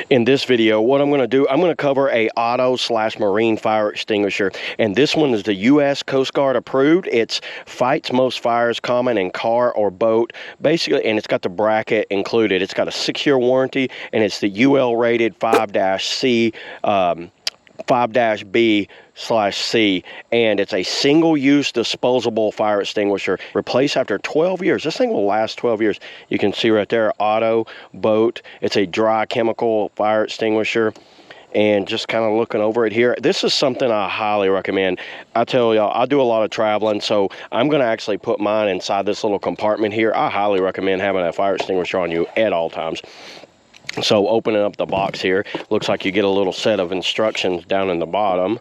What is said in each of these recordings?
In this video, what I'm going to do, I'm going to cover a auto/marine fire extinguisher, and this one is the U.S. Coast Guard approved. It fights most fires common in car or boat, basically, and it's got the bracket included. It's got a 6-year warranty, and it's the UL rated 5-C, 5-B/C, and it's a single-use disposable fire extinguisher. Replace after 12 years. This thing will last 12 years. You can see right there, auto, boat. It's a dry chemical fire extinguisher. And just kind of looking over it here, this is something I highly recommend. I tell y'all, I do a lot of traveling, so I'm going to actually put mine inside this little compartment here. I highly recommend having a fire extinguisher on you at all times. So opening up the box here, looks like you get a little set of instructions down in the bottom.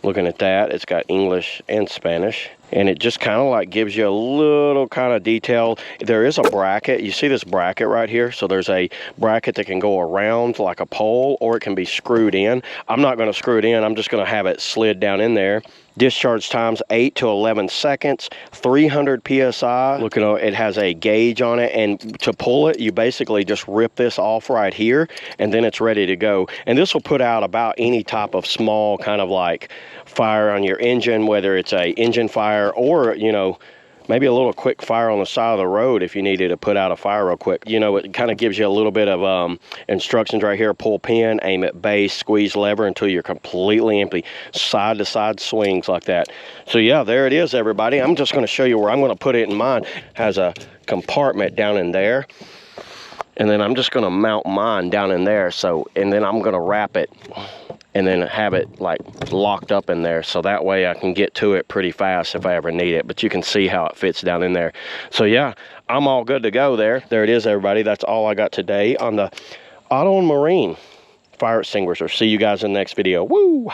Looking at that, it's got English and Spanish, and it just kind of like gives you a little kind of detail. There is a bracket. You see this bracket right here? So there's a bracket that can go around like a pole, or it can be screwed in. I'm not going to screw it in. I'm just going to have it slid down in there. Discharge times 8 to 11 seconds, 300 psi. Look, it has a gauge on it, and to pull it, you basically just rip this off right here, and then it's ready to go. And this will put out about any type of small kind of like fire on your engine, whether it's a engine fire or, you know, maybe a little quick fire on the side of the road if you needed to put out a fire real quick. You know, it kind of gives you a little bit of instructions right here. Pull pin, aim at base, squeeze lever until you're completely empty. Side to side swings like that. So yeah, there it is, everybody. I'm just going to show you where I'm going to put it in mine. Has a compartment down in there. And then I'm just going to mount mine down in there. So, and then I'm going to wrap it and then have it like locked up in there, so that way I can get to it pretty fast if I ever need it. But you can see how it fits down in there. So yeah, I'm all good to go there. There it is, everybody. That's all I got today on the auto and marine fire extinguisher. See you guys in the next video. Woo!